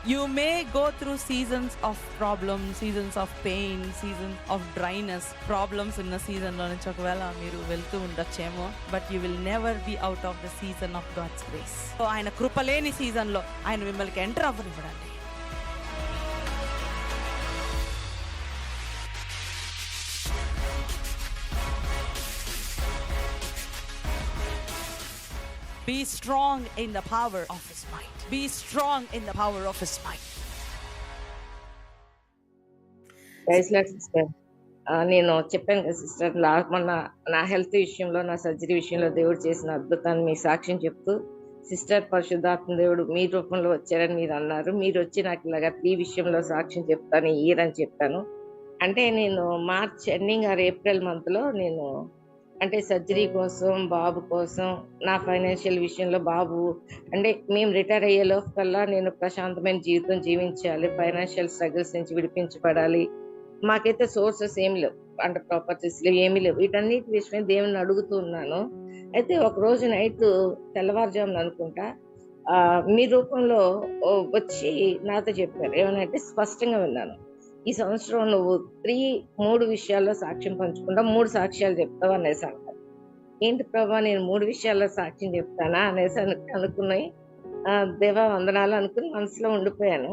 You may go through seasons of problems, seasons of pain, seasons of dryness, problems ఉన్న సీజన్లో నుంచి ఒకవేళ మీరు వెళ్తూ ఉండొచ్చేమో, but you will never be out of the season of God's grace. So ఆయన కృపలేని సీజన్లో ఆయన మిమ్మల్ని ఎంటర్ అవ్వనివ్వడండి. Be strong in the power of his might. Be strong in the power of his might. Sister, నేను చెప్పాను కదా sister, మొన్న నా హెల్త్ విషయంలో, నా సర్జరీ విషయంలో దేవుడు చేసిన అద్భుతాన్ని మీ సాక్ష్యం చెప్తూ, సిస్టర్ పరిశుద్ధాత్మ దేవుడు మీ రూపంలో వచ్చారని మీరు అన్నారు. మీరు వచ్చి నాకు ఇలాగా ఈ విషయంలో సాక్ష్యం చెప్తాను అని చెప్పాను. అంటే నేను మార్చ్ ఎండింగ్ ఆర్ ఏప్రిల్ మంత్లో నేను అంటే సర్జరీ కోసం, బాబు కోసం, నా ఫైనాన్షియల్ విషయంలో బాబు అంటే మేము రిటైర్ అయ్యే లోపు కల్లా నేను ప్రశాంతమైన జీవితం జీవించాలి, ఫైనాన్షియల్ స్ట్రగుల్స్ నుంచి విడిపించబడాలి. మాకైతే సోర్సెస్ ఏమి లేవు, అంటే ప్రాపర్టీస్ లేవు, ఏమీ లేవు. వీటన్నిటి విషయమే దేవుని అడుగుతూ ఉన్నాను. అయితే ఒక రోజు నైట్ తెల్లవారుజామున అనుకుంటా మీ రూపంలో వచ్చి నాతో చెప్పారు. ఏమనంటే స్పష్టంగా విన్నాను, ఈ సంవత్సరం నువ్వు 3 విషయాల్లో సాక్ష్యం పంచుకుంటా, 3 సాక్ష్యాలు చెప్తావు అనేసి అంటారు. ఏంటి ప్రభా, నేను 3 విషయాల్లో సాక్ష్యం చెప్తానా అనేసి అనుకున్నాయి. దేవా వందనాలు అనుకుని మనసులో ఉండిపోయాను.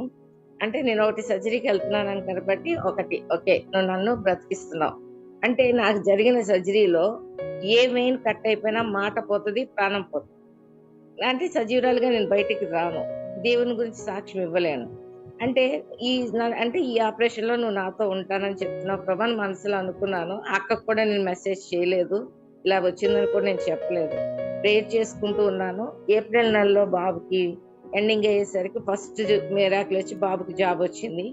అంటే నేను ఒకటి సర్జరీకి వెళ్తున్నాను కాబట్టి ఓకే నువ్వు నన్ను బ్రతికిస్తున్నావు. అంటే నాకు జరిగిన సర్జరీలో ఏ వెయిన్ కట్ అయిపోయినా మాట పోతుంది, ప్రాణం పోతుంది. అంటే సజీవురాలుగా నేను బయటికి రాను, దేవుని గురించి సాక్ష్యం ఇవ్వలేను. అంటే ఈ ఆపరేషన్ లో నువ్వు నాతో ఉంటానని చెప్తున్నావు ప్రభా మనసులో అనుకున్నాను. అక్కకు కూడా నేను మెసేజ్ చేయలేదు, ఇలా వచ్చిందని కూడా నేను చెప్పలేదు. ప్రేయర్ చేసుకుంటూ ఉన్నాను. ఏప్రిల్ నెలలో బాబుకి ఎండింగ్ అయ్యేసరికి ఫస్ట్ మిరాకిల్ వచ్చి బాబుకి జాబ్ వచ్చింది.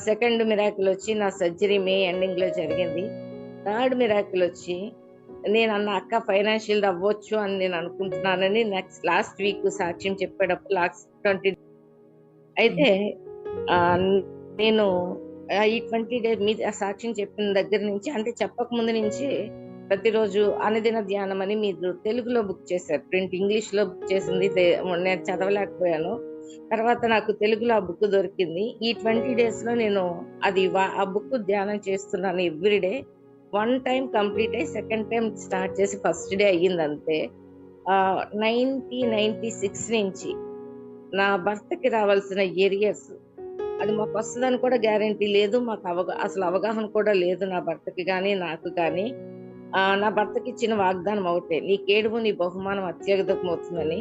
సెకండ్ మిరాకిల్ వచ్చి నా సర్జరీ మే ఎండింగ్ లో జరిగింది. థర్డ్ మిరాకిల్ వచ్చి నేను అక్క ఫైనాన్షియల్ అవ్వచ్చు అని నేను అనుకుంటున్నానని లాస్ట్ వీక్ సాక్ష్యం చెప్పేటప్పుడు లాస్ట్ 20 అయితే నేను ఈ 20 days మీద సాక్ష్యం చెప్పిన దగ్గర నుంచి, అంటే చెప్పక ముందు నుంచి ప్రతిరోజు అనుదిన ధ్యానం అని మీరు తెలుగులో బుక్ చేశారు, ప్రింట్ ఇంగ్లీష్ లో బుక్ చేసింది నేను చదవలేకపోయాను. తర్వాత నాకు తెలుగులో ఆ బుక్ దొరికింది. ఈ 20 days లో నేను ఆ బుక్ ధ్యానం చేస్తున్నాను ఎవ్రీడే. 1 time కంప్లీట్ అయ్యి సెకండ్ టైం స్టార్ట్ చేసి ఫస్ట్ డే అయ్యింది అంతే. 1996 నుంచి నా భర్తకి రావాల్సిన ఏరియర్స్ అది మాకు వస్తుందని కూడా గ్యారంటీ లేదు, మాకు అసలు అవగాహన కూడా లేదు నా భర్తకి కానీ నాకు కానీ. నా భర్తకి ఇచ్చిన వాగ్దానం ఒకటే, నీకేడుము నీ బహుమానం అత్యధికం అవుతుందని.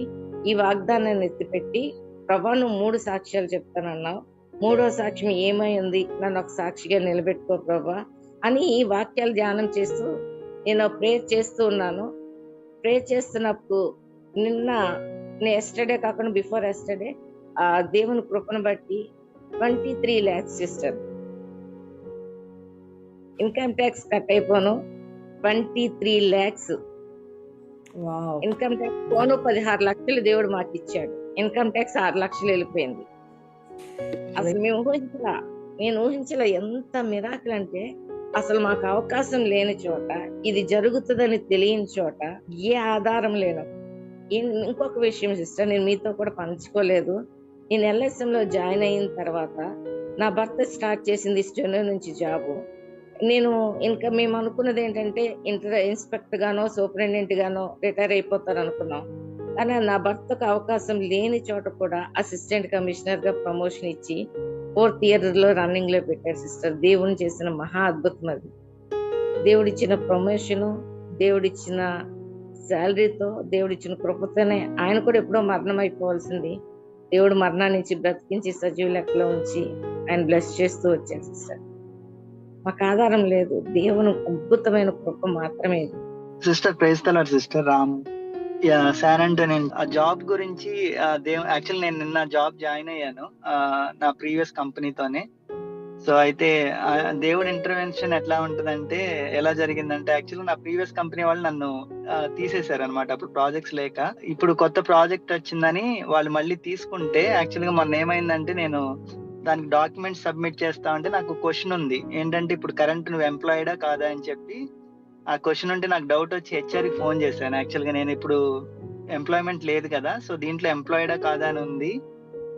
ఈ వాగ్దానాన్ని ఎత్తిపెట్టి ప్రభా నువ్వు 3 సాక్ష్యాలు చెప్తానన్నావు, 3వ సాక్ష్యం ఏమైంది, నన్ను ఒక సాక్షిగా నిలబెట్టుకో ప్రభా అని ఈ వాక్యాలు ధ్యానం చేస్తూ నేను ప్రేయర్ చేస్తూ ఉన్నాను. ప్రేయర్ చేస్తున్నప్పుడు నిన్న ఎస్టర్డే కాకుండా బిఫోర్ ఎస్టర్డే దేవుని కృపను బట్టి 23 lakhs sister income tax cut అయిపోను. 23 lakhs ఇన్కమ్ ట్యాక్స్ పోను. 16 లక్షలు దేవుడు మాకు ఇచ్చాడు. ఇన్కమ్ ట్యాక్స్ 6 లక్షలు వెళ్ళిపోయింది. అసలు నేను ఊహించలే ఎంత మిరాకిల్ అంటే, అసలు మాకు అవకాశం లేని చోట, ఇది జరుగుతుందని తెలియని చోట, ఏ ఆధారం లేనప్పుడు. ఇంకొక విషయం సిస్టర్, నేను మీతో కూడా పంచుకోలేదు. నేను LSM లో జాయిన్ అయిన తర్వాత నా భర్త స్టార్ట్ చేసింది జనవరి నుంచి జాబు. నేను ఇంకా మేము అనుకున్నది ఏంటంటే ఇన్స్పెక్టర్ గానో సూపరింటెండెంట్ గానో రిటైర్ అయిపోతారు అనుకున్నాం. కానీ నా భర్తకు అవకాశం లేని చోట కూడా అసిస్టెంట్ కమిషనర్ గా ప్రమోషన్ ఇచ్చి 4th year లో రన్నింగ్ లో పెట్టారు సిస్టర్. దేవుని చేసిన మహా అద్భుతం అది. దేవుడిచ్చిన ప్రమోషను, దేవుడిచ్చిన శాలరీతో, దేవుడిచ్చిన కృపతోనే ఆయన కూడా ఎప్పుడో మరణం అయిపోవాల్సింది దేవుడు మరణాన్ని నుంచి బ్రతికించి సజీవ లెక్కలో ఉంచి ఆయన బ్లెస్ చేస్తూ వచ్చారు సిస్టర్. మాకు ఆధారం లేదు, దేవుని అద్భుతమైన కృప మాత్రమే. Sister praise the lord sister. Ram San Antony ఆ జాబ్ గురించి యాక్చువల్ నేను నిన్న జాబ్ జాయిన్ అయ్యాను నా ప్రీవియస్ కంపెనీతోనే. సో అయితే దేవుడి ఇంటర్వెన్షన్ ఎట్లా ఉంటుందంటే, ఎలా జరిగిందంటే, యాక్చువల్ నా ప్రీవియస్ కంపెనీ వాళ్ళు నన్ను తీసేశారు అనమాట. అప్పుడు ప్రాజెక్ట్స్ లేక. ఇప్పుడు కొత్త ప్రాజెక్ట్ వచ్చిందని వాళ్ళు మళ్ళీ తీసుకుంటే, యాక్చువల్ గా మొన్న ఏమైందంటే, నేను దానికి డాక్యుమెంట్స్ సబ్మిట్ చేస్తా ఉంటే నాకు క్వశ్చన్ ఉంది ఏంటంటే, ఇప్పుడు కరెంట్ నువ్వు ఎంప్లాయిడా కాదా అని చెప్పి ఆ క్వశ్చన్ ఉంటే నాకు డౌట్ వచ్చి హెచ్ఆర్కి ఫోన్ చేశాను. యాక్చువల్ గా నేను ఇప్పుడు ఎంప్లాయ్మెంట్ లేదు కదా, సో దీంట్లో ఎంప్లాయిడా కాదా అని ఉంది.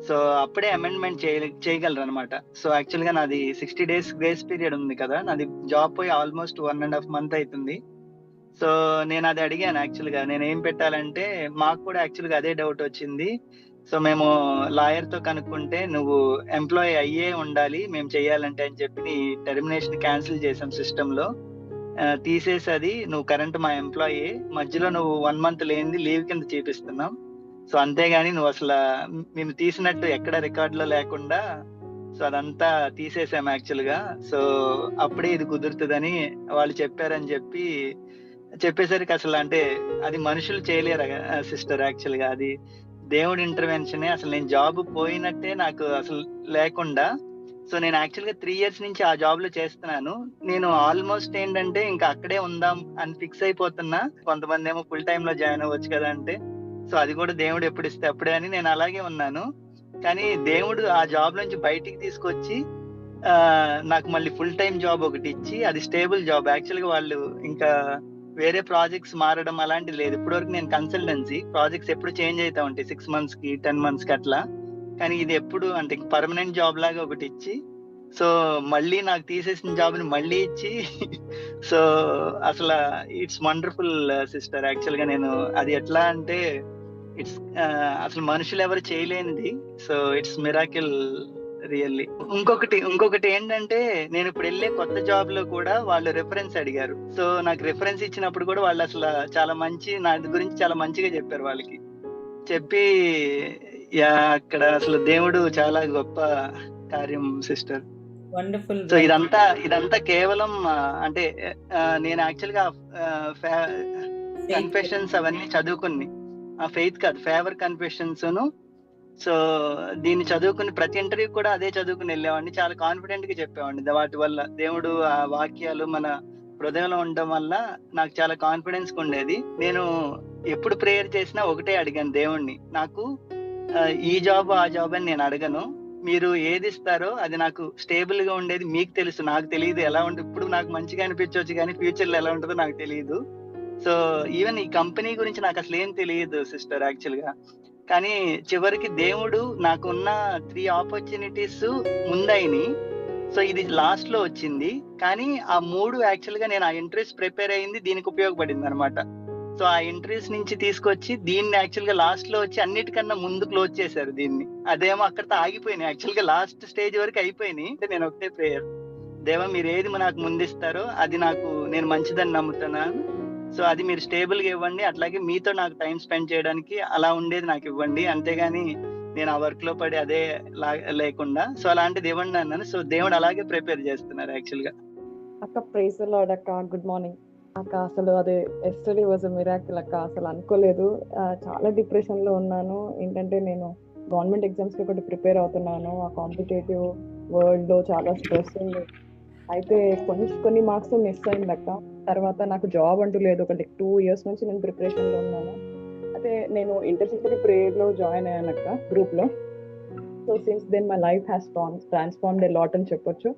సో అప్పుడే అమెండ్మెంట్ చేయగలరు అనమాట. సో యాక్చువల్ గా నాది 60 days గ్రేస్ పీరియడ్ ఉంది కదా, నాది జాబ్ పోయి ఆల్మోస్ట్ 1.5 month అవుతుంది. సో నేను అది అడిగాను యాక్చువల్ గా, నేను ఏం పెట్టాలంటే మాకు కూడా యాక్చువల్ గా అదే డౌట్ వచ్చింది. సో మేము లాయర్ తో కనుక్కుంటే నువ్వు ఎంప్లాయీ అయ్యే ఉండాలి మేము చెయ్యాలంటే అని చెప్పి నీ టెర్మినేషన్ క్యాన్సిల్ చేసాం సిస్టమ్ లో. తీసేసి అది నువ్వు కరెంట్ మా ఎంప్లాయీ, మధ్యలో నువ్వు 1 month లేనిది లీవ్ కింద చూపిస్తున్నాం. సో అంతేగాని నువ్వు అసలు మేము తీసినట్టు ఎక్కడ రికార్డ్ లో లేకుండా సో అదంతా తీసేసాం యాక్చువల్ గా. సో అప్పుడే ఇది కుదురుతుందని వాళ్ళు చెప్పారని చెప్పేసరికి అసలు అంటే అది మనుషులు చేయలేరు సిస్టర్. యాక్చువల్ గా అది దేవుడి ఇంటర్వెన్షన్. అసలు నేను జాబ్ పోయినట్టే నాకు అసలు లేకుండా, సో నేను యాక్చువల్ గా 3 years నుంచి ఆ జాబ్ లో చేస్తున్నాను. నేను ఆల్మోస్ట్ ఏంటంటే ఇంకా అక్కడే ఉందాం అని ఫిక్స్ అయిపోతున్నా. కొంతమంది ఏమో ఫుల్ టైమ్ లో జాయిన్ అవ్వచ్చు కదా అంటే, సో అది కూడా దేవుడు ఎప్పుడు ఇస్తే అప్పుడే అని నేను అలాగే ఉన్నాను. కానీ దేవుడు ఆ జాబ్ నుంచి బయటికి తీసుకొచ్చి నాకు మళ్ళీ ఫుల్ టైం జాబ్ ఒకటి ఇచ్చి, అది స్టేబుల్ జాబ్. యాక్చువల్ గా వాళ్ళు ఇంకా వేరే ప్రాజెక్ట్స్ మారడం అలాంటిది లేదు. ఇప్పటివరకు నేను కన్సల్టెన్సీ ప్రాజెక్ట్స్ ఎప్పుడు చేంజ్ అవుతా ఉంటాయి 6 months కి 10 months కి అట్లా. కానీ ఇది ఎప్పుడు అంటే పర్మనెంట్ జాబ్ లాగా ఒకటి ఇచ్చి, సో మళ్ళీ నాకు తీసేసిన జాబ్ ని మళ్ళీ ఇచ్చి సో అసలు ఇట్స్ వండర్ఫుల్ సిస్టర్. యాక్చువల్ గా నేను అది ఎట్లా అంటే ఇట్స్ అసలు మనుషులు ఎవరు చేయలేనిది. So it's miracle really. ఇంకొకటి ఏంటంటే నేను ఇప్పుడు వెళ్ళే కొత్త జాబ్ లో కూడా వాళ్ళు రెఫరెన్స్ అడిగారు. సో నాకు రెఫరెన్స్ ఇచ్చినప్పుడు కూడా వాళ్ళు అసలు చాలా మంచి నా గురించి చాలా మంచిగా చెప్పారు. వాళ్ళకి చెప్పి అక్కడ అసలు దేవుడు చాలా గొప్ప కార్యం సిస్టర్. వండర్ఫుల్. సో ఇదంతా కేవలం అంటే నేను యాక్చువల్ గా కన్ఫెషన్స్ అవన్నీ చదువుకుని, ఫెయిత్ కాదు ఫేవర్ కన్ఫెషన్స్. సో దీన్ని చదువుకుని ప్రతి ఇంటర్వ్యూ కూడా అదే చదువుకుని వెళ్ళేవాడిని. చాలా కాన్ఫిడెంట్ గా చెప్పేవాడిని. వాటి వల్ల దేవుడు ఆ వాక్యాలు మన హృదయంలో ఉండడం వల్ల నాకు చాలా కాన్ఫిడెన్స్ ఉండేది. నేను ఎప్పుడు ప్రేయర్ చేసినా ఒకటే అడిగాను దేవుణ్ణి, నాకు ఈ జాబ్ ఆ జాబ్ అని నేను అడగను, మీరు ఏది ఇస్తారో అది నాకు స్టేబుల్ గా ఉండేది మీకు తెలుసు, నాకు తెలియదు ఎలా ఉంటుంది. ఇప్పుడు నాకు మంచిగా అనిపించవచ్చు కానీ ఫ్యూచర్ లో ఎలా ఉంటుందో నాకు తెలియదు. సో ఈవెన్ ఈ కంపెనీ గురించి నాకు అసలు ఏం తెలియదు సిస్టర్ యాక్చువల్ గా. కానీ చివరికి దేవుడు నాకున్న 3 opportunities ముందైని. సో ఇది లాస్ట్ లో వచ్చింది. కానీ ఆ 3 యాక్చువల్ గా నేను ఆ ఇంటర్వ్యూస్ ప్రిపేర్ అయింది దీనికి ఉపయోగపడింది అనమాట. సో ఆ ఇంటర్వ్యూస్ నుంచి తీసుకొచ్చి దీన్ని యాక్చువల్ గా లాస్ట్ లో వచ్చి అన్నిటికన్నా ముందు క్లోజ్ చేశారు దీన్ని. అదేమో అక్కడితో ఆగిపోయినాయి. యాక్చువల్ గా లాస్ట్ స్టేజ్ వరకు అయిపోయినాయి. అంటే నేను ఒకటే ప్రేయర్, దేవా మీరు ఏది నాకు ముందిస్తారో అది నాకు నేను మంచిదని నమ్ముతున్నాను. సో అది మీరు స్టేబుల్ గా ఇవ్వండి, అట్లాగే మీతో నాకు టైం స్పెండ్ చేయడానికి అలా ఉండేది నాకు ఇవ్వండి, అంతేగాని నేను ఆ వర్క్ లో పడి అదే లేకుండా. సో అలాంటిది ఇవ్వండి అన్నాను. సో దేవుడు అలాగే ప్రిపేర్ చేస్తున్నారు యాక్చువల్ గా. అక్క ప్రైజ్ ది లార్డ్ అక్క, గుడ్ మార్నింగ్ అక్క. అసలు అది ఎస్టర్డే వాజ్ మిరాకిల్ అక్క. అసలు అనుకోలేదు. చాలా డిప్రెషన్ లో ఉన్నాను. ఏంటంటే నేను గవర్నమెంట్ ఎగ్జామ్స్ కి ఒకటి ప్రిపేర్ అవుతున్నాను. ఆ కాంపిటేటివ్ వరల్డ్ లో చాలా స్ట్రెస్ ఉంది. అయితే కొన్ని మార్క్స్ మిస్ అయింది అక్క. తర్వాత నాకు జాబ్ అంటూ లేదు. ఒకటి 2 years నుంచి నేను ప్రిపరేషన్ లో ఉన్నాను. అయితే నేను ఇంటర్సిటీ ప్రేయర్ లో జాయిన్ అయ్యాను అక్క, గ్రూప్ లో. So since then my life has transformed a lot అని చెప్పొచ్చు.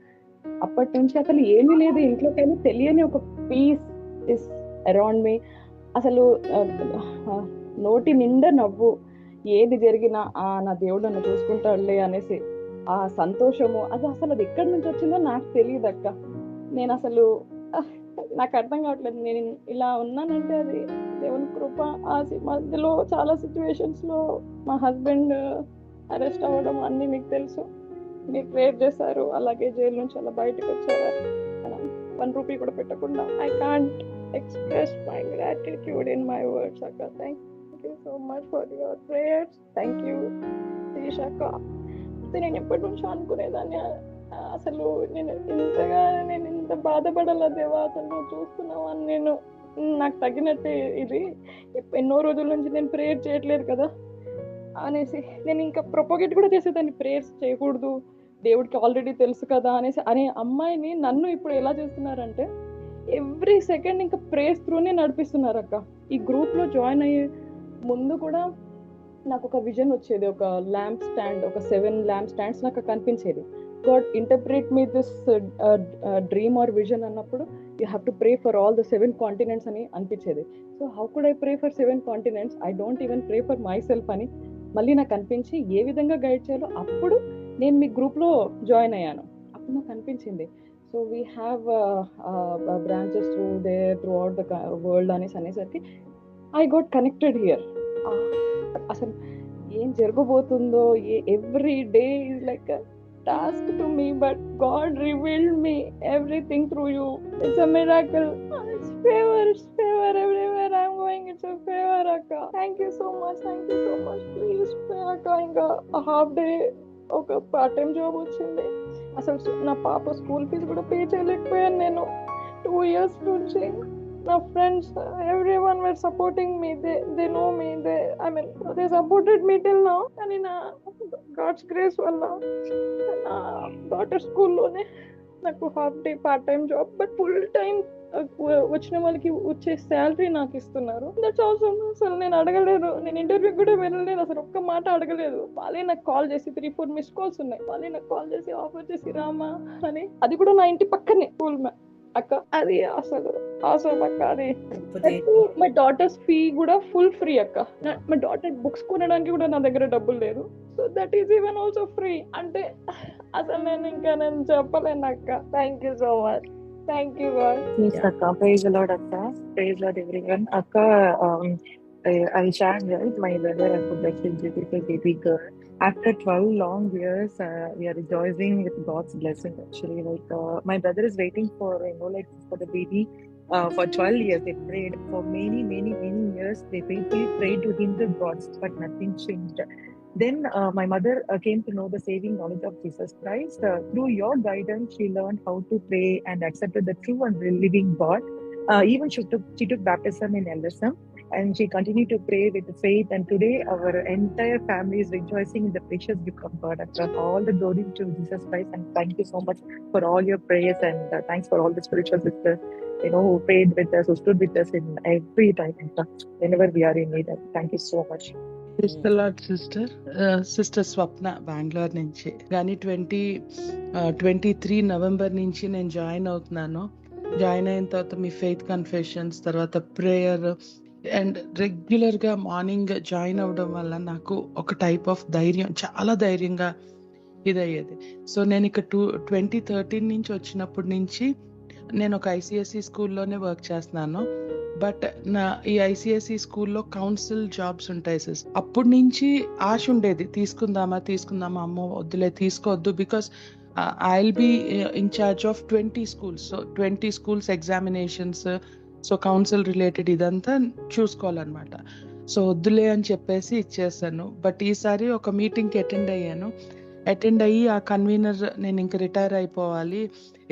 అప్పటి నుంచి అసలు ఏమీ లేదు ఇంట్లో, కానీ తెలియని ఒక పీస్ ఇస్ అరౌండ్ మీ. అసలు నోటి నిండా నవ్వు, ఏది జరిగినా నా దేవుడు నన్ను చూసుకుంటాడులే అనేసి ఆ సంతోషము, అది అసలు అది ఎక్కడి నుంచి వచ్చిందో నాకు తెలియదు అక్క. నేను అసలు నాకు అర్థం కావట్లేదు. నేను ఇలా ఉన్నానంటే అది దేవుని కృప. ఆ మధ్యలో చాలా సిచ్యువేషన్స్ లో మా హస్బెండ్ అరెస్ట్ అవ్వడం అన్ని మీకు తెలుసు. మీరు ప్రేయర్ చేశారు, అలాగే జైలు నుంచి అలా బయటకు వచ్చారు. 1 rupee కూడా పెట్టకుండా. I can't express my gratitude in my words అక్క. Thank you so much for your prayers. Thank you Shirish అక్క. నేను ఎప్పటి నుంచో అనుకునేదాన్ని, అసలు నేను ఇంత బాధపడాలా దేవా, అసలు నువ్వు చూస్తున్నావు అని. నేను నాకు తగ్గినట్టే ఇది ఎన్నో రోజుల నుంచి నేను ప్రేయర్ చేయట్లేదు కదా అనేసి నేను ఇంకా ప్రొపగేట్ కూడా చేసేదాన్ని, ప్రేయర్స్ చేయకూడదు దేవుడికి ఆల్రెడీ తెలుసు కదా అనేసి. అనే అమ్మాయిని నన్ను ఇప్పుడు ఎలా చేస్తున్నారంటే ఎవ్రీ సెకండ్ ఇంకా ప్రేయర్స్ త్రూనే నడిపిస్తున్నారు అక్క. ఈ గ్రూప్ లో జాయిన్ అయ్యే ముందు కూడా నాకు ఒక విజన్ వచ్చేది, ఒక ల్యాంప్ స్టాండ్, ఒక 7 ల్యాంప్ స్టాండ్స్ నాకు కనిపించేది. God interpret me this dream or vision అన్నప్పుడు you have to pray for all the 7 continents అని అనిపించేది. So how could I pray for 7 continents? I don't even pray for my self అని మళ్ళీ నాకు అనిపించి ఏ విధంగా గైడ్ చేయాలో అప్పుడు నేను మీ గ్రూప్లో జాయిన్ అయ్యాను. అప్పుడు నాకు అనిపించింది so we have branches through out the world అనేసరికి ఐ గోట్ కనెక్టెడ్ హియర్. అసలు ఏం జరగబోతుందో every day is like task to me, but God revealed me everything through you. It's a miracle. It's favor everywhere I'm going. It's a favor, Akka. Thank you so much. Please, Akka, ఇంకా half day ఒక part time job వచ్చింది. అసలు నా పాప school fee కూడా pay చేయలేకపోయాను నేను 2 years నుంచి. నా friends everyone were supporting me. They know me. They supported me till now. కానీ నా గాడ్స్ గ్రేస్ వల్ల నా డాటర్ స్కూల్లోనే నాకు half day part time job, but full time వచ్చిన వాళ్ళకి వచ్చే శాలరీ నాకు ఇస్తున్నారు. That's also. అసలు నేను అడగలేదు, నేను ఇంటర్వ్యూ కూడా వెళ్ళలేదు, అసలు ఒక్క మాట అడగలేదు. వాళ్ళే నాకు కాల్ చేసి 3-4 మిస్ కాల్స్ ఉన్నాయి. వాళ్ళే నాకు కాల్ చేసి ఆఫర్ చేసి రామా అని, అది కూడా నా ఇంటి పక్కనే స్కూల్ అక్క. అది అసలు ఆసమ్ అక్క. అది మై డాటర్స్ ఫీ కూడా ఫుల్ ఫ్రీ అక్క. మా డాటర్ బుక్స్ కొనడానికి కూడా నా దగ్గర డబ్బులు లేదు. So that is even also free. అంటే అసలు నేను చెప్పలేను అక్క. Thank you so much. Thank you God. Yes, Akka. Praise the Lord, Akka. Praise the Lord, everyone. Akka, I shared right, my brother and production beautiful baby girl. After 12 long years, we are rejoicing with God's blessing. Actually, like my brother is waiting for for the baby. For 12 years, they prayed for many years. They faithfully prayed to him to God, but nothing changed. Then my mother came to know the saving knowledge of Jesus Christ. Through your guidance, she learned how to pray and accepted the true and living God. Even she took baptism in LSM, and she continued to pray with faith. And today, our entire family is rejoicing in the precious gift of God. After all the glory to Jesus Christ, and thank you so much for all your prayers, and thanks for all the spiritual sisters, who prayed with us, who stood with us in every time, whenever we are in need. Thank you so much. Sister Swapna Bengaluru నుంచి. కానీ 23 November నుంచి నేను join అవుతున్నాను. Join అయిన తర్వాత మీ faith confessions, తర్వాత prayer and రెగ్యులర్గా morning join అవ్వడం వల్ల నాకు ఒక టైప్ ఆఫ్ ధైర్యం, చాలా ధైర్యంగా ఇదయ్యేది. సో నేను ఇక్కడ 2013 నుంచి వచ్చినప్పటి నుంచి నేను ఒక ఐసిఎస్సి స్కూల్లోనే వర్క్ చేస్తున్నాను. బట్ నా ఈ ఐసిఎస్సి స్కూల్లో కౌన్సిల్ జాబ్స్ ఉంటాయి సిస్. అప్పటి నుంచి ఆశ ఉండేది, తీసుకుందామా అమ్మో వద్దులే తీసుకోవద్దు, because I will be in charge of 20 schools. So 20 schools examinations, so council related ఇదంతా చూసుకోవాలన్నమాట. సో వద్దులే అని చెప్పేసి ఇచ్చేసాను. బట్ ఈసారి ఒక మీటింగ్కి అటెండ్ అయ్యి ఆ కన్వీనర్ నేను ఇంక రిటైర్ అయిపోవాలి,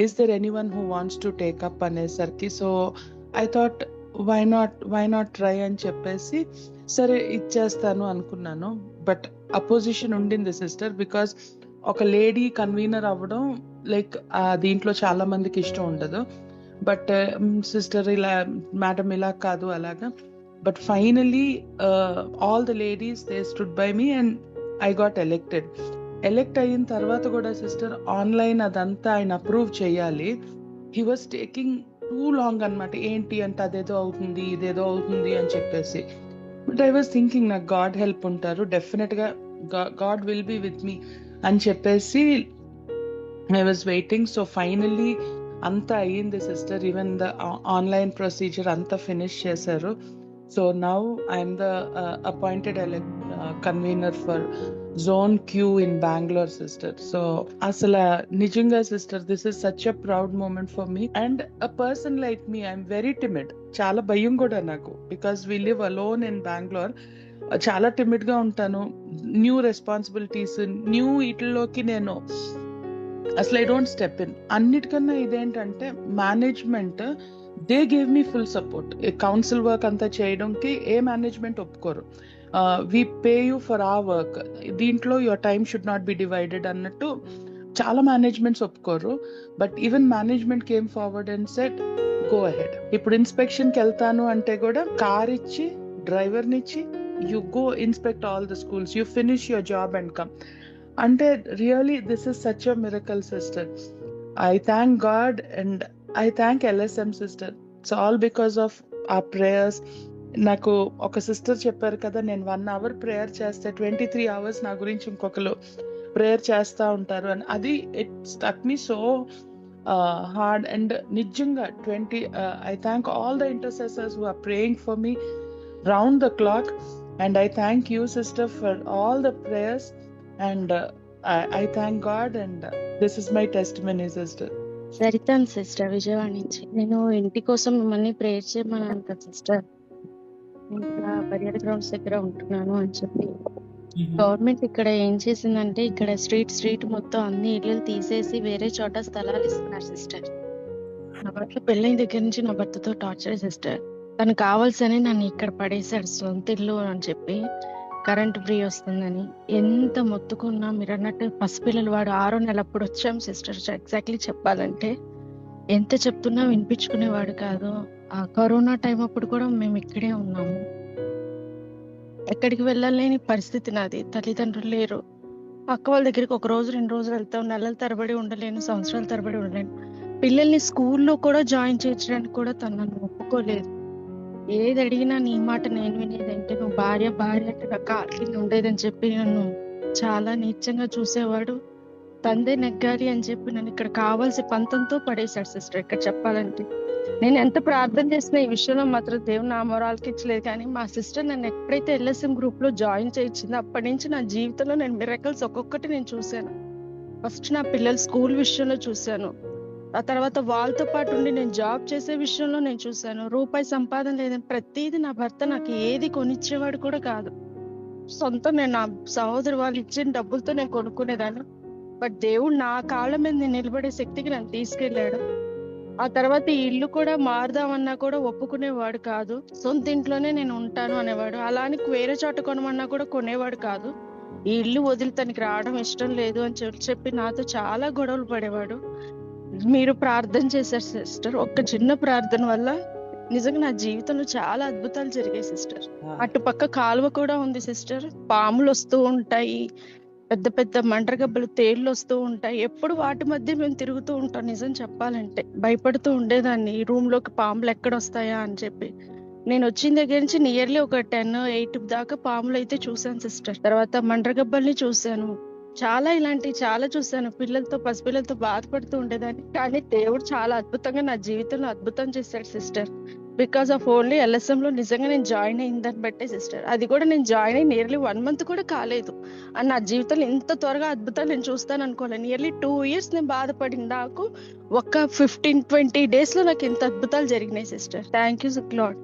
is there anyone who wants to take up అనేసరికి, so I thought why not try అని చెప్పేసి సరే ఇచ్చేస్తాను అనుకున్నాను. బట్ అపోజిషన్ ఉండింది సిస్టర్, బికాస్ ఒక లేడీ కన్వీనర్ అవ్వడం లైక్ దీంట్లో చాలా మందికి ఇష్టం ఉండదు. బట్ సిస్టర్ ఇలా మేడం ఇలా కాదు అలాగా. But finally all the ladies they stood by me and I got elect అయిన తర్వాత కూడా సిస్టర్ ఆన్లైన్ అదంతా ఆయన అప్రూవ్ చేయాలి. He was taking too long అనమాట. ఏంటి అంటే అదేదో అవుతుంది ఇదేదో అవుతుంది అని చెప్పేసి. బట్ ఐ వాజ్ థింకింగ్ నాకు గాడ్ హెల్ప్ ఉంటారు, డెఫినెట్గా God will be with me అని చెప్పేసి I was waiting. So finally అంతా అయ్యింది sister. Even the online procedure అంతా ఫినిష్ చేశారు. So now I'm the appointed convener for Zone Q in Bangalore, sister. So asala nijanga sister, this is such a proud moment for me. And a person like me, I'm very timid. Chala bayam kuda naku, because we live alone in Bangalore. Chala timid ga untanu. New responsibilities, new itilloki nenu asla I don't step in. Annitkana identante management they gave me full support. Council work anta cheyadamki A management ఒప్పుకోరు. We pay you for our work. దీంట్లో your time should not be divided అన్నట్టు చాలా managements ఒప్పుకోరు. But even management came forward and said go ahead. ఇప్పుడు ఇన్స్పెక్షన్కి వెళ్తాను అంటే కూడా కార్ ఇచ్చి డ్రైవర్ని ఇచ్చి you go inspect all the schools, you finish your job and come. అంటే really this is such a miracle sister. I thank God and I thank LSM sister. It's all because of our prayers నాకు ఒక sister చెప్పారు కదా, నేను 1 our prayer చేస్తే 23 hours నా గురించి ఇంకొకరు ప్రేయర్ చేస్తూ ఉంటారు అని. అది it stuck me so hard. And నిజంగా I thank all the intercessors who are praying for me round the clock, and I thank you sister for all the prayers, and I thank God, and this is my testimony sister. సరితాను sister, Vijayawada నుంచి. నేను ఇంటి కోసం మిమ్మల్ని prayer చేయమన్నాను కదా sister, నేను ఇక్కడ పర్యాటక గ్రౌండ్స్ దగ్గర ఉంటున్నాను అని చెప్పి. గవర్నమెంట్ ఇక్కడ ఏం చేసిందంటే, ఇక్కడ స్ట్రీట్ మొత్తం అన్ని ఇళ్ళు తీసేసి వేరే చోట స్థలాలు ఇస్తున్నారు సిస్టర్. నా భర్త పెళ్ళైన దగ్గర నుంచి నా భర్తతో టార్చర్ సిస్టర్. తను కావాల్సని నన్ను ఇక్కడ పడేశాడు, సొంత ఇల్లు అని చెప్పి, కరెంట్ ఫ్రీ వస్తుందని. ఎంత మొత్తుకున్నా మీరు అన్నట్టు పసిపిల్లలు, వాడు 6వ నెల అప్పుడు వచ్చాం సిస్టర్. ఎగ్జాక్ట్లీ చెప్పాలంటే ఎంత చెప్తున్నా వినిపించుకునేవాడు కాదు. ఆ కరోనా టైం అప్పుడు కూడా మేము ఇక్కడే ఉన్నాము. ఎక్కడికి వెళ్ళలేని పరిస్థితి నాది. తల్లిదండ్రులు లేరు. అక్క వాళ్ళ దగ్గరికి 1 రోజు 2 రోజులు వెళ్తాం. నెలల తరబడి ఉండలేను, సంవత్సరాల తరబడి ఉండలేను. పిల్లల్ని స్కూల్లో కూడా జాయిన్ చేయించడానికి కూడా తను నన్ను ఒప్పుకోలేదు. ఏది అడిగినా నీ మాట నేను వినేదంటే, నువ్వు భార్య అంటే నా కాళ్ళ కింద ఉండేదని చెప్పి నన్ను చాలా నీచంగా చూసేవాడు. తందే నెగ్గాలి అని చెప్పి నన్ను ఇక్కడ కావాల్సి పంతంతో పడేశాడు సిస్టర్. ఇక్కడ చెప్పాలంటే నేను ఎంత ప్రార్థన చేసినా ఈ విషయంలో మాత్రం దేవుడు నా మొరాలకి ఇచ్చలేదు. కానీ మా సిస్టర్ నన్ను ఎప్పుడైతే LSM గ్రూప్ లో జాయిన్ చేయించిందో అప్పటి నుంచి నా జీవితంలో నేను మిరకల్స్ ఒక్కొక్కటి నేను చూశాను. ఫస్ట్ నా పిల్లల స్కూల్ విషయంలో చూశాను. ఆ తర్వాత వాళ్ళతో పాటు ఉండి నేను జాబ్ చేసే విషయంలో నేను చూశాను. రూపాయి సంపాదన లేదని ప్రతిదీ నా భర్త నాకు ఏది కొనిచ్చేవాడు కూడా కాదు. సొంతం నేను నా సహోదరు వాళ్ళు ఇచ్చిన డబ్బులతో నేను కొనుక్కునేదాన్ని. బట్ దేవుడు నా కాళ్ళ మీద నేను నిలబడే శక్తికి నన్ను తీసుకెళ్లాడు. ఆ తర్వాత ఈ ఇల్లు కూడా మారుదామన్నా కూడా ఒప్పుకునేవాడు కాదు. సొంత ఇంట్లోనే నేను ఉంటాను అనేవాడు. అలానే వేరే చోట కొనమన్నా కూడా కొనేవాడు కాదు. ఈ ఇల్లు వదిలి తనకి రావడం ఇష్టం లేదు అని చెప్పి నాతో చాలా గొడవలు పడేవాడు. మీరు ప్రార్థన చేశారు సిస్టర్. ఒక్క చిన్న ప్రార్థన వల్ల నిజంగా నా జీవితంలో చాలా అద్భుతాలు జరిగాయి సిస్టర్. అటుపక్క కాలువ కూడా ఉంది సిస్టర్. పాములు వస్తూ ఉంటాయి, పెద్ద పెద్ద మంటరగబ్బలు, తేళ్లు వస్తూ ఉంటాయి. ఎప్పుడు వాటి మధ్య మేము తిరుగుతూ ఉంటాం. నిజం చెప్పాలంటే భయపడుతూ ఉండేదాన్ని, ఈ రూమ్ లోకి పాములు ఎక్కడ వస్తాయా అని చెప్పి. నేను వచ్చిన దగ్గర నుంచి నియర్లీ ఒక 10-8 దాకా పాములు అయితే చూసాను సిస్టర్. తర్వాత మంటరగబ్బల్ని చూశాను. ఇలాంటివి చాలా చూశాను. పసిపిల్లలతో బాధపడుతూ ఉండేదాన్ని. కానీ దేవుడు చాలా అద్భుతంగా నా జీవితంలో అద్భుతం చేశాడు sister. Because of only LSM లో నిజంగా నేను జాయిన్ అయిందని బట్టే సిస్టర్. అది కూడా నేను జాయిన్ అయ్యి నియర్లీ 1 month కూడా కాలేదు. అని నా జీవితంలో ఇంత త్వరగా అద్భుతాలు నేను చూస్తాను అనుకోలేదు. నియర్లీ 2 years నేను బాధపడింది. నాకు ఒక 15-20 days లో నాకు ఇంత అద్భుతాలు జరిగినాయి sister. Thank you lord,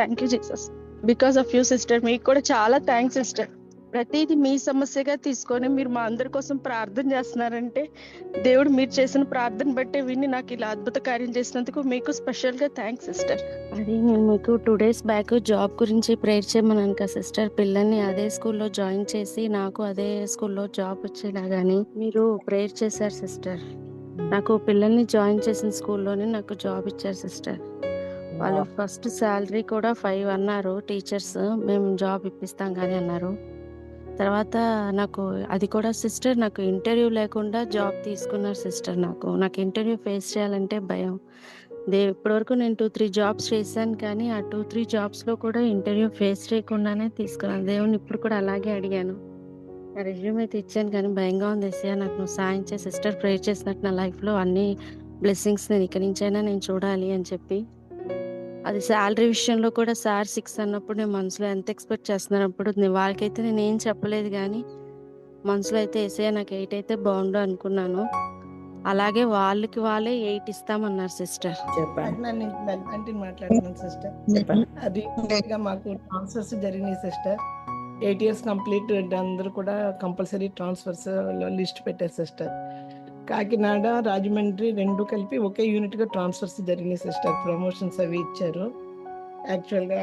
thank you Jesus. Because of you sister. మీకు కూడా చాలా థ్యాంక్స్ సిస్టర్. ప్రతిదీ మీ సమస్యగా తీసుకొని మీరు మా అందరి కోసం ప్రార్థన చేస్తున్నారంటే దేవుడు మీరు చేసిన ప్రార్థన బట్టే విని నాకు ఇలా అద్భుత కార్యం చేసినందుకు మీకు స్పెషల్ గా థ్యాంక్స్ సిస్టర్. అది నేను మీకు 2 days బ్యాక్ జాబ్ గురించి ప్రేయర్ చేయమన్నాను కదా సిస్టర్. పిల్లల్ని అదే స్కూల్లో జాయిన్ చేసి నాకు అదే స్కూల్లో జాబ్ వచ్చేలాగాని మీరు ప్రేయర్ చేశారు సిస్టర్. నాకు పిల్లల్ని జాయిన్ చేసిన స్కూల్లోనే నాకు జాబ్ ఇచ్చారు సిస్టర్. వాళ్ళు ఫస్ట్ శాలరీ కూడా 5 అన్నారు టీచర్స్. మేము జాబ్ ఇప్పిస్తాం కానీ అన్నారు. తర్వాత నాకు అది కూడా సిస్టర్, నాకు ఇంటర్వ్యూ లేకుండా జాబ్ తీసుకున్నారు సిస్టర్. నాకు ఇంటర్వ్యూ ఫేస్ చేయాలంటే భయం. ఇప్పటివరకు నేను 2-3 జాబ్స్ చేశాను, కానీ ఆ 2-3 జాబ్స్లో కూడా ఇంటర్వ్యూ ఫేస్ చేయకుండానే తీసుకున్నాను. దేవుని ఇప్పుడు కూడా అలాగే అడిగాను. నా రెజ్యూమ్ అయితే ఇచ్చాను, కానీ భయంగా ఉంది. ఏసయ్యా నాకు నువ్వు సాయం చేసి సిస్టర్ ప్రేయర్ చేసినట్టు నా లైఫ్లో అన్ని బ్లెస్సింగ్స్ నేను ఇక్కడి నుంచైనా నేను చూడాలి అని చెప్పి. అది శాలరీ విషయంలో కూడా సార్ 6 అన్నప్పుడు నేను మనసులో ఎంత ఎక్స్పెక్ట్ చేస్తున్నప్పుడు వాళ్ళకైతే నేను ఏం చెప్పలేదు, కానీ మనసులో అయితే ఏసయ్యా నాకు 8 అయితే బాగుండు అనుకున్నాను. అలాగే వాళ్ళే 8 ఇస్తామన్నారు సిస్టర్. చెప్పండి. మాట్లాడుతున్నాను సిస్టర్. అది మాకు ట్రాన్స్ఫర్స్ జరిగినాయి సిస్టర్. 8 years కంప్లీట్ అందరూ కూడా కంపల్సరీ ట్రాన్స్ఫర్స్ లిస్ట్ పెట్టారు సిస్టర్. కాకినాడ, రాజమండ్రి 2 కలిపి ఒకే యూనిట్ గా ట్రాన్స్ఫర్స్ జరిగినాయి సిస్టర్. ప్రమోషన్స్ అవి ఇచ్చారు. యాక్చువల్గా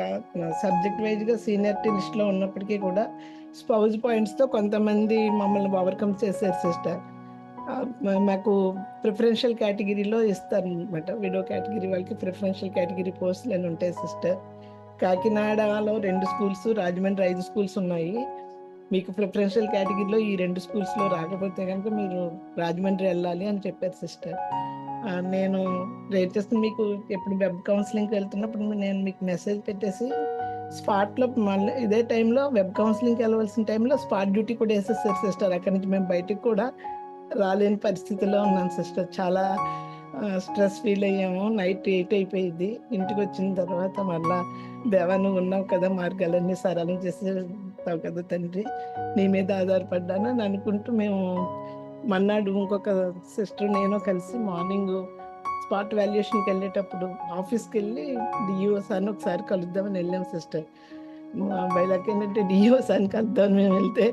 సబ్జెక్ట్ వైజ్ గా సీనియారిటీ లిస్ట్ లో ఉన్నప్పటికీ కూడా స్పౌజ్ పాయింట్స్ తో కొంతమంది మమ్మల్ని ఓవర్కమ్ చేశారు సిస్టర్. మాకు ప్రిఫరెన్షియల్ కేటగిరీలో ఇస్తారు అనమాట. విడో కేటగిరీ వాళ్ళకి ప్రిఫరెన్షియల్ కేటగిరీ పోస్టులు అని ఉంటాయి సిస్టర్. కాకినాడలో 2 schools, రాజమండ్రి 5 schools ఉన్నాయి. మీకు ప్రిఫరెన్షియల్ కేటగిరీలో ఈ 2 schools-లో రాకపోతే కనుక మీరు రాజమండ్రి వెళ్ళాలి అని చెప్పారు సిస్టర్. నేను రేట్ చేస్తున్న మీకు ఎప్పుడు వెబ్ కౌన్సిలింగ్కి వెళ్తున్నప్పుడు నేను మీకు మెసేజ్ పెట్టేసి స్పాట్లో మళ్ళీ ఇదే టైంలో వెబ్ కౌన్సిలింగ్కి వెళ్ళవలసిన టైంలో స్పాట్ డ్యూటీ కూడా వేసేస్తారు సిస్టర్. అక్కడి నుంచి మేము బయటికి కూడా రాలేని పరిస్థితిలో ఉన్నాను సిస్టర్. చాలా స్ట్రెస్ ఫీల్ అయ్యాము. నైట్ 8 అయిపోయింది. ఇంటికి వచ్చిన తర్వాత మళ్ళా దేవా నువ్వు ఉన్నావు కదా, మార్గాలన్నీ సరళం చేసేస్తావు కదా తండ్రి, నీ మీద ఆధారపడ్డాను అని అనుకుంటూ మేము మన్నాడు ఇంకొక సిస్టర్ నేను కలిసి మార్నింగ్ స్పాట్ వాల్యుయేషన్కి వెళ్ళేటప్పుడు ఆఫీస్కి వెళ్ళి డిఈఓ సార్ని ఒకసారి కలుద్దామని వెళ్ళాం సిస్టర్. బయలాకి ఏంటంటే డిఈఓ సార్ని కలుద్దామని మేము వెళ్తే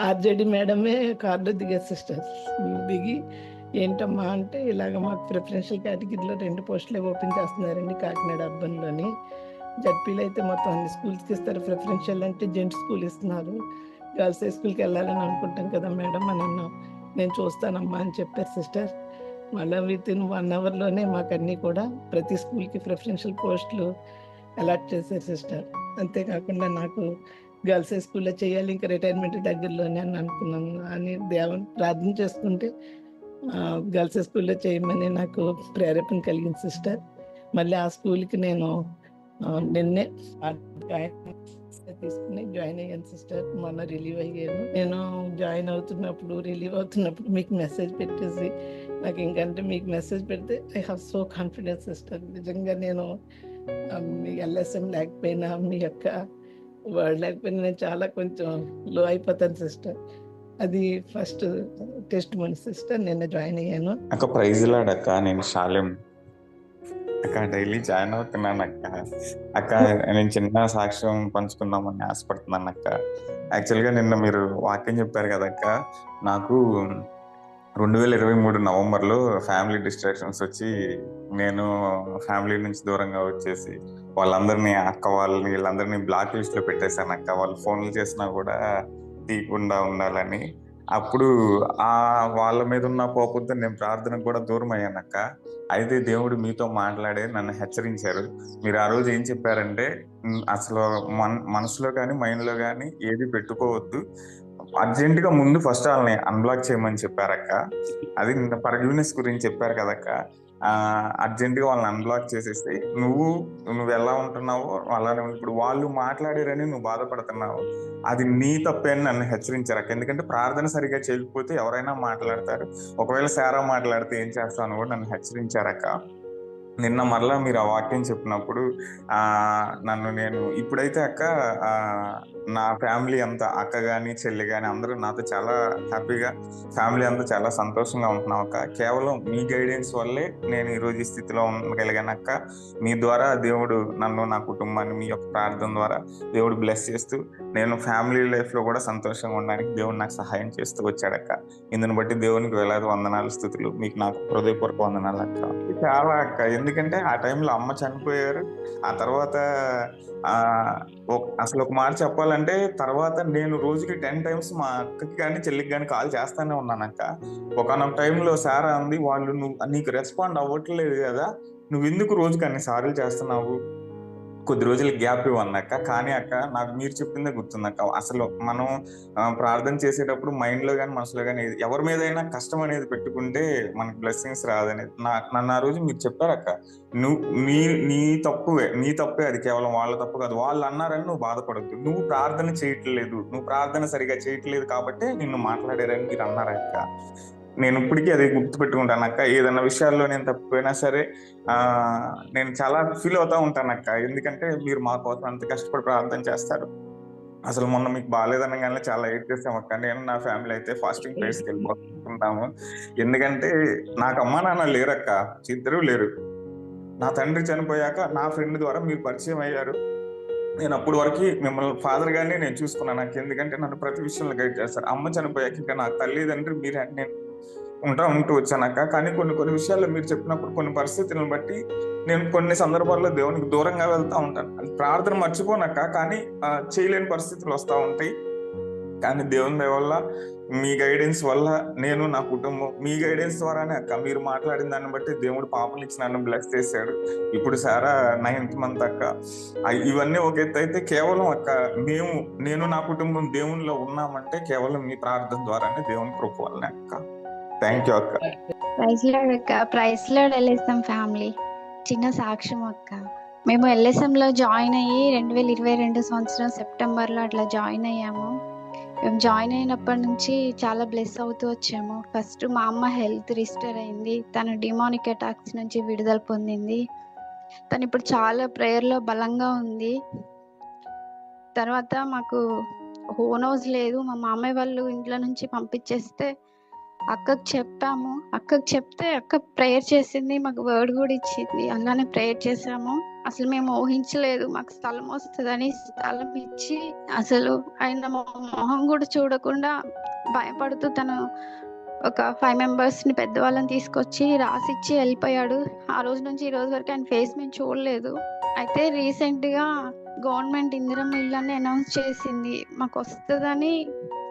ఆర్జేడి మేడమే కార్లో దిగారు సిస్టర్. దిగి ఏంటమ్మా అంటే ఇలాగ మాకు ప్రిఫరెన్షియల్ కేటగిరీలో 2 పోస్టులే ఓపెన్ చేస్తున్నారండి కాకినాడ అర్బన్లోని. జడ్పీలో అయితే మొత్తం అన్ని స్కూల్స్కి ఇస్తారు, ప్రిఫరెన్షియల్ అంటే జెంట్స్ స్కూల్ ఇస్తున్నారు, గర్ల్స్ హై స్కూల్కి వెళ్ళాలని అనుకుంటాం కదా మేడం అని అన్నాం. నేను చూస్తానమ్మా అని చెప్పారు సిస్టర్. మళ్ళీ వితిన్ 1 అవర్లోనే మాకు అన్నీ కూడా ప్రతి స్కూల్కి ప్రిఫరెన్షియల్ పోస్టులు అలాట్ చేశారు సిస్టర్. అంతేకాకుండా నాకు గర్ల్స్ హై స్కూల్లో చేయాలి, ఇంకా రిటైర్మెంట్ దగ్గరలోనే అని అనుకున్నాను అని దేవుని ప్రార్థన చేసుకుంటే గర్ల్స్ హై స్కూల్లో చేయమని నాకు ప్రేరేపణ కలిగింది సిస్టర్. మళ్ళీ ఆ స్కూల్కి నేను నిన్నే తీసుకుని జాయిన్ అయ్యాను సిస్టర్. మొన్న రిలీవ్ అయ్యాను. నేను జాయిన్ అవుతున్నప్పుడు రిలీవ్ అవుతున్నప్పుడు మీకు మెసేజ్ పెట్టేసి నాకు ఇంకంటే మీకు మెసేజ్ పెడితే I have so confidence sister. నిజంగా నేను మీ ఎల్ఎస్ఎం లేకపోయినా మీ యొక్క వర్డ్ లేకపోయినా నేను చాలా కొంచెం లో అయిపోతాను సిస్టర్. అది ఫస్ట్ టెస్ట్ మనీ సిస్టర్. నిన్న జాయిన్ అయ్యాను. అక్క ప్రైజ్ లాడక్క, నేను శాలెం అక్క డైలీ జాయిన్ అవుతున్నాను అక్క. అక్క నేను చిన్న సాక్ష్యం పంచుకుందామని ఆశపడుతున్నాను అక్క. యాక్చువల్గా నిన్న మీరు వాక్యం చెప్పారు కదక్క, నాకు 2023 నవంబర్లో ఫ్యామిలీ డిస్ట్రాక్షన్స్ వచ్చి నేను ఫ్యామిలీ నుంచి దూరంగా వచ్చేసి వాళ్ళందరినీ అక్క వాళ్ళని వీళ్ళందరినీ బ్లాక్ లిస్ట్లో పెట్టేశాను అక్క. వాళ్ళు ఫోన్లు చేసినా కూడా తీయకుండా ఉండాలని. అప్పుడు వాళ్ళ మీద ఉన్న కోపంతో నేను ప్రార్థనకు కూడా దూరం అయ్యానక్క. అయితే దేవుడు మీతో మాట్లాడే నన్ను హెచ్చరించారు. మీరు ఆ రోజు ఏం చెప్పారంటే అసలు మనసులో కానీ మైండ్లో కానీ ఏది పెట్టుకోవద్దు, అర్జెంటుగా ముందు ఫస్ట్ వాళ్ళని అన్బ్లాక్ చేయమని చెప్పారక్క. అది నిన్న ఫర్గివ్నెస్ గురించి చెప్పారు కదక్క. అర్జెంటుగా వాళ్ళని అన్బ్లాక్ చేసేస్తే నువ్వు ఎలా ఉంటున్నావో అలానే ఇప్పుడు వాళ్ళు మాట్లాడారని నువ్వు బాధపడుతున్నావు, అది నీ తప్పే అని నన్ను హెచ్చరించారక్క. ఎందుకంటే ప్రార్థన సరిగా చేయకపోతే ఎవరైనా మాట్లాడతారు, ఒకవేళ సారా మాట్లాడితే ఏం చేస్తాను కూడా నన్ను హెచ్చరించారక్క. నిన్న మరలా మీరు ఆ వాక్యం చెప్పినప్పుడు నేను ఇప్పుడైతే అక్క నా ఫ్యామిలీ అంతా, అక్క కానీ చెల్లి కానీ అందరూ నాతో చాలా హ్యాపీగా, ఫ్యామిలీ అంతా చాలా సంతోషంగా ఉంటున్నాం అక్క. కేవలం మీ గైడెన్స్ వల్లే నేను ఈరోజు ఈ స్థితిలో ఉండగలిగాను అక్క. మీ ద్వారా దేవుడు నన్ను, నా కుటుంబాన్ని మీ యొక్క ప్రార్థన ద్వారా దేవుడు బ్లెస్ చేస్తూ నేను ఫ్యామిలీ లైఫ్లో కూడా సంతోషంగా ఉండడానికి దేవుడు నాకు సహాయం చేస్తూ వచ్చాడక్క. ఇందుని బట్టి దేవునికి వేలాది వందనాలు, స్థుతులు. మీకు నాకు హృదయపూర్వక వందనాలు అక్క. చాలా అక్క, ఎందుకంటే ఆ టైంలో అమ్మ చనిపోయారు. ఆ తర్వాత అసలు ఒక మాట చెప్పాలంటే తర్వాత నేను రోజుకి 10 times మా అక్కకి కానీ చెల్లికి కానీ కాల్ చేస్తానే ఉన్నానక్క. ఒకనొక టైంలో సారా అంది, వాళ్ళు నీకు రెస్పాండ్ అవ్వట్లేదు కదా, నువ్వు ఎందుకు రోజుకి అన్ని సార్లు చేస్తున్నావు, కొద్ది రోజులు గ్యాప్ ఇవ్వన్నక్క. కానీ అక్క నాకు మీరు చెప్పిందే గుర్తుందక్క. అసలు మనం ప్రార్థన చేసేటప్పుడు మైండ్లో కానీ మనసులో కానీ ఎవరి మీదైనా కష్టం అనేది పెట్టుకుంటే మనకి బ్లెస్సింగ్స్ రాదనేది నన్ను ఆ రోజు మీరు చెప్పారక్క. నీ తప్పే అది, కేవలం వాళ్ళ తప్పు కాదు. వాళ్ళు అన్నారని నువ్వు బాధపడద్దు, నువ్వు ప్రార్థన చేయట్లేదు, నువ్వు ప్రార్థన సరిగా చేయట్లేదు కాబట్టి నిన్ను మాట్లాడారని మీరు అన్నారక్క. నేను ఇప్పటికీ అది గుర్తుపెట్టుకుంటాను అక్క. ఏదైనా విషయాల్లో నేను తప్పిపోయినా సరే నేను చాలా ఫీల్ అవుతా ఉంటాను అక్క. ఎందుకంటే మీరు మా కోసం అంత కష్టపడి ప్రార్థన చేస్తారు. అసలు మొన్న మీకు బాగాలేదనగానే చాలా ఎయిట్ చేస్తాం అక్క. నేను నా ఫ్యామిలీ అయితే ఫాస్టింగ్ ప్లేస్కి వెళ్ళిపోతుంటాము. ఎందుకంటే నాకు అమ్మా నాన్న లేరక్క, ఇద్దరు లేరు. నా తండ్రి చనిపోయాక నా ఫ్రెండ్ ద్వారా మీరు పరిచయం అయ్యారు. నేను అప్పటి వరకు మిమ్మల్ని ఫాదర్ గానే నేను చూసుకున్నాను నాకు. ఎందుకంటే నన్ను ప్రతి విషయంలో గైడ్ చేస్తారు. అమ్మ చనిపోయాక ఇంకా నా తల్లిదండ్రి మీరు నేను ఉంటూ వచ్చానక్క. కానీ కొన్ని విషయాల్లో మీరు చెప్పినప్పుడు కొన్ని పరిస్థితులను బట్టి నేను కొన్ని సందర్భాల్లో దేవునికి దూరంగా వెళ్తా ఉంటాను. ప్రార్థన మర్చిపోనక్క, కానీ చేయలేని పరిస్థితులు వస్తూ ఉంటాయి. కానీ దేవుని దయ వల్ల, మీ గైడెన్స్ వల్ల నేను, నా కుటుంబం మీ గైడెన్స్ ద్వారానే అక్క. మీరు మాట్లాడిన దాన్ని బట్టి దేవుడు పాపనిచ్చి నన్ను బ్లెస్ చేశాడు. ఇప్పుడు సారా 9th month అక్క. ఇవన్నీ ఒక ఎత్తు అయితే కేవలం అక్క నేను నా కుటుంబం దేవునిలో ఉన్నామంటే కేవలం మీ ప్రార్థన ద్వారానే, దేవుని కృప వల్లనే అక్క. థ్యాంక్ యూ అక్క. ప్రైజ్ లార్డ్ అక్క. Praise lord LSM family. చిన్న సాక్ష్యం అక్క. మేము ఎల్ఎస్ఎంలో జాయిన్ అయ్యి 2022 సంవత్సరం సెప్టెంబర్లో అట్లా జాయిన్ అయ్యాము. మేము జాయిన్ అయినప్పటి నుంచి చాలా బ్లెస్ అవుతూ వచ్చాము. ఫస్ట్ మా అమ్మ హెల్త్ రిస్టోర్ అయింది. తను డిమానిక్ అటాక్స్ నుంచి విడుదల పొందింది. తను ఇప్పుడు చాలా ప్రేయర్లో బలంగా ఉంది. తర్వాత మాకు హోమ్ హౌస్ లేదు, మా మామయ్య వాళ్ళు ఇంట్లో నుంచి పంపించేస్తే అక్కకు చెప్పాము. అక్కకు చెప్తే అక్క ప్రేయర్ చేసింది, మాకు వర్డ్ కూడా ఇచ్చింది. అలానే ప్రేయర్ చేసాము. అసలు మేము ఊహించలేదు మాకు స్థలం వస్తుందని. స్థలం ఇచ్చి అసలు ఆయన మొహం కూడా చూడకుండా భయపడుతూ తను ఒక 5 మెంబర్స్ని పెద్దవాళ్ళని తీసుకొచ్చి రాసిచ్చి వెళ్ళిపోయాడు. ఆ రోజు నుంచి ఈ రోజు వరకు ఆయన ఫేస్ మేము చూడలేదు. అయితే రీసెంట్గా గవర్నమెంట్ ఇందిరమ్మ ఇల్లు అని అనౌన్స్ చేసింది. మాకు వస్తుందని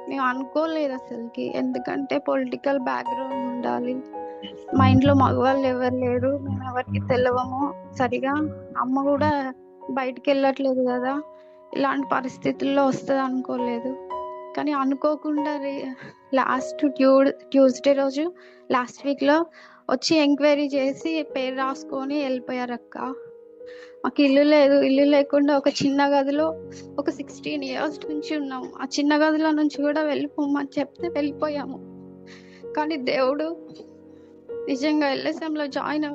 మేము అనుకోలేదు అసలుకి. ఎందుకంటే పొలిటికల్ బ్యాక్గ్రౌండ్ ఉండాలి, మా ఇంట్లో మగవాళ్ళు ఎవరు లేరు, మేము ఎవరికి తెలియము సరిగా, అమ్మ కూడా బయటికి వెళ్ళట్లేదు కదా, ఇలాంటి పరిస్థితుల్లో వస్తుంది అనుకోలేదు. కానీ అనుకోకుండా లాస్ట్ ట్యూస్డే రోజు లాస్ట్ వీక్లో వచ్చి ఎంక్వైరీ చేసి పేరు రాసుకొని వెళ్ళిపోయారు అక్క. మాకు ఇల్లు లేదు, ఇల్లు లేకుండా ఒక చిన్న గదిలో ఒక 16 ఇయర్స్ నుంచి ఉన్నాము. ఆ చిన్న గదిలో నుంచి కూడా వెళ్ళిపోమని చెప్తే వెళ్ళిపోయాము. కానీ దేవుడు నిజంగా ఎల్ఎస్ఎంలో జాయిన్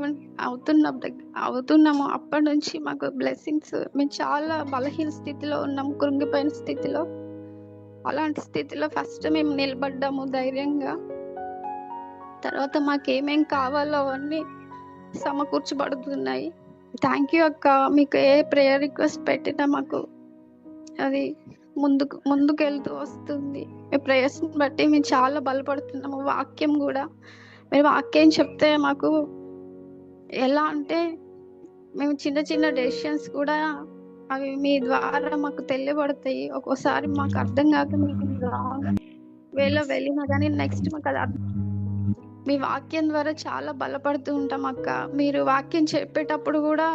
అవుతున్నాము అప్పటి నుంచి మాకు బ్లెస్సింగ్స్. మేము చాలా బలహీన స్థితిలో ఉన్నాము, కృంగిపోయిన స్థితిలో. అలాంటి స్థితిలో ఫస్ట్ మేము నిలబడ్డాము ధైర్యంగా. తర్వాత మాకేమేం కావాలో అవన్నీ సమకూర్చబడుతున్నాయి. థ్యాంక్ యూ అక్క. మీకు ఏ ప్రేయర్ రిక్వెస్ట్ పెట్టినా మాకు అది ముందుకు వెళ్తూ వస్తుంది. మీ ప్రేయర్స్ని బట్టి మేము చాలా బలపడుతున్నాము. వాక్యం కూడా మీరు వాక్యం చెప్తే మాకు ఎలా అంటే మేము చిన్న చిన్న డెసిషన్స్ కూడా అవి మీ ద్వారా మాకు తెలియబడతాయి. ఒక్కోసారి మాకు అర్థం కాక మీకు వెళ్ళినా కానీ నెక్స్ట్ మాకు అది మీ వాక్యం ద్వారా చాలా బలపడుతూ ఉంటాం అక్క. మీరు వాక్యం చెప్పేటప్పుడు కూడా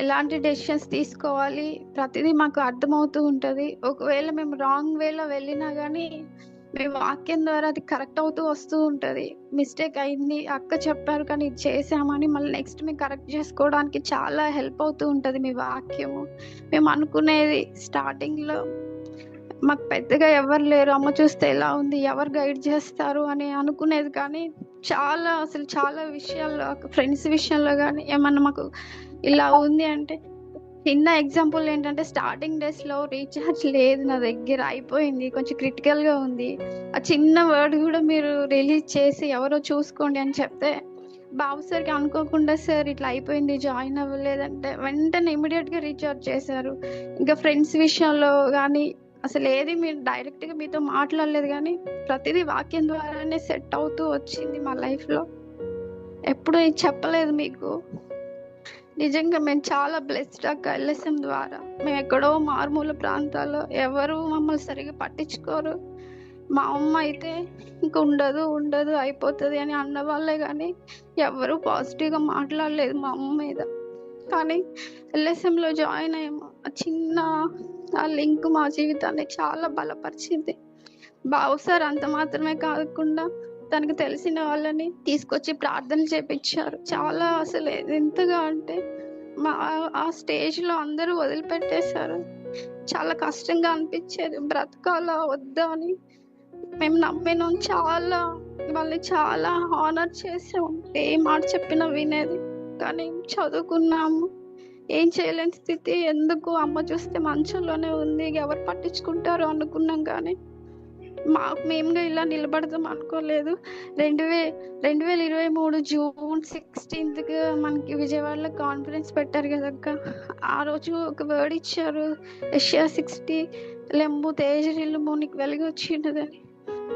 ఎలాంటి డెసిషన్స్ తీసుకోవాలి ప్రతిదీ మాకు అర్థమవుతూ ఉంటుంది. ఒకవేళ మేము రాంగ్ వేలో వెళ్ళినా కానీ మీ వాక్యం ద్వారా అది కరెక్ట్ అవుతూ వస్తూ ఉంటుంది. మిస్టేక్ అయింది, అక్క చెప్పారు కానీ ఇది చేసామని మళ్ళీ నెక్స్ట్ మేము కరెక్ట్ చేసుకోవడానికి చాలా హెల్ప్ అవుతూ ఉంటుంది మీ వాక్యము. మేము అనుకునేది స్టార్టింగ్లో మాకు పెద్దగా ఎవరు లేరు, అమ్మ చూస్తే ఎలా ఉంది, ఎవరు గైడ్ చేస్తారు అని అనుకునేది. కానీ అసలు చాలా విషయాల్లో ఫ్రెండ్స్ విషయంలో కానీ ఏమన్నా మాకు ఇలా ఉంది అంటే, చిన్న ఎగ్జాంపుల్ ఏంటంటే స్టార్టింగ్ డేస్లో రీఛార్జ్ లేదు నా దగ్గర, అయిపోయింది, కొంచెం క్రిటికల్గా ఉంది. ఆ చిన్న వర్డ్ కూడా మీరు రిలీజ్ చేసి ఎవరో చూసుకోండి అని చెప్తే బాబు సార్కి అనుకోకుండా సార్ ఇట్లా అయిపోయింది జాయిన్ అవ్వలేదంటే వెంటనే ఇమీడియట్గా రీఛార్జ్ చేశారు. ఇంకా ఫ్రెండ్స్ విషయంలో కానీ అసలు ఏది మీరు డైరెక్ట్గా మీతో మాట్లాడలేదు కానీ ప్రతిదీ వాక్యం ద్వారానే సెట్ అవుతూ వచ్చింది మా లైఫ్లో. ఎప్పుడు చెప్పలేదు మీకు. నిజంగా మేము చాలా బ్లెస్డ్ అక్క. ఎల్ఎస్ఎం ద్వారా మేము ఎక్కడో మారుమూల ప్రాంతాల్లో ఎవరు మమ్మల్ని సరిగా పట్టించుకోరు. మా అమ్మ అయితే ఇంక ఉండదు అయిపోతుంది అని అన్నవాళ్ళే కానీ ఎవరు పాజిటివ్గా మాట్లాడలేదు మా అమ్మ మీద. కానీ ఎల్ఎస్ఎంలో జాయిన్ అయ్యాము. ఆ లింక్ మా జీవితాన్ని చాలా బలపరిచింది. బాబు సార్ అంత మాత్రమే కాకుండా తనకు తెలిసిన వాళ్ళని తీసుకొచ్చి ప్రార్థనలు చేపించారు. చాలా అసలు ఎంతగా అంటే ఆ స్టేజ్లో అందరూ వదిలిపెట్టేశారు. చాలా కష్టంగా అనిపించేది, బ్రతకాలా వద్దా అని. మేము నమ్మినాం, వాళ్ళని చాలా హానర్ చేసాం, ఏ మాట చెప్పినా వినేది. కానీ చదువుకున్నాము, ఏం చేయలేని స్థితి. ఎందుకు అమ్మ చూస్తే మంచంలోనే ఉంది, ఎవరు పట్టించుకుంటారు అనుకున్నాం. కానీ మేముగా ఇలా నిలబడదాం అనుకోలేదు. 2023 జూన్ 16th మనకి విజయవాడలో కాన్ఫరెన్స్ పెట్టారు కదక్క. ఆ రోజు ఒక వర్డ్ ఇచ్చారు, యెషయా 60 లెంబు తేజరిల్లుము నీకు వెలుగు వచ్చినదని.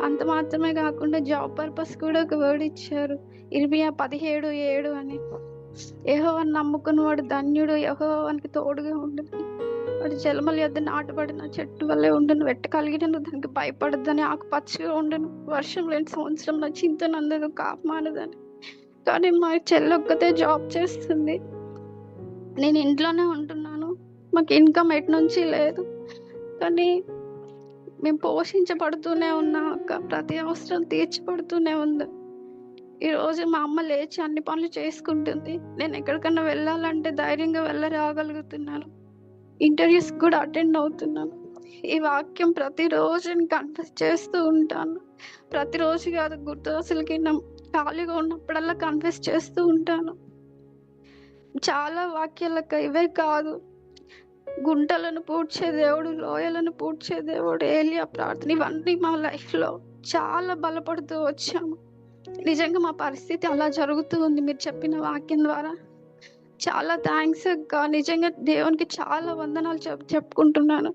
అంత మాత్రమే కాకుండా జాబ్ పర్పస్ కూడా ఒక వర్డ్ ఇచ్చారు, ఇర్మియా 17:7 అని. యెహోవాను నమ్ముకుని వాడు ధన్యుడు, యెహోవానికి తోడుగా ఉండదు, వాడు జలముల యొద్ద నాటబడిన చెట్టు వల్లే ఉండను, వెట్ట కలిగిన దానికి భయపడద్దని, ఆకుపచ్చగా ఉండను, వర్షం లేని సంవత్సరంలో చింతనందదు, కాపమానదని. కానీ మా చెల్లొక్కతే జాబ్ చేస్తుంది, నేను ఇంట్లోనే ఉంటున్నాను, మాకు ఇన్కమ్ ఎటు నుంచి లేదు. కానీ మేము పోషించబడుతూనే ఉన్నాం అక్క, ప్రతి అవసరం తీర్చబడుతూనే ఉంది. ఈ రోజు మా అమ్మ లేచి అన్ని పనులు చేసుకుంటుంది. నేను ఎక్కడికన్నా వెళ్ళాలంటే ధైర్యంగా రాగలుగుతున్నాను. ఇంటర్వ్యూస్ కూడా అటెండ్ అవుతున్నాను. ఈ వాక్యం ప్రతిరోజు నేను కన్ఫెస్ చేస్తూ ఉంటాను. ప్రతిరోజు కాదు, అసలుకి ఖాళీగా ఉన్నప్పుడల్లా కన్ఫెస్ చేస్తూ ఉంటాను. చాలా వాక్యాలక్క, ఇవే కాదు, గుంటలను పూడ్చే దేవుడు, లోయలను పూడ్చే దేవుడు, ఏలియా ప్రార్థన, ఇవన్నీ మా లైఫ్లో చాలా బలపడుతూ వచ్చాము. నిజంగా మా పరిస్థితి అలా జరుగుతూ ఉంది మీరు చెప్పిన వాక్యం ద్వారా. చాలా థ్యాంక్స్ అక్క. నిజంగా దేవునికి చాలా వందనాలు చెప్పుకుంటున్నాను.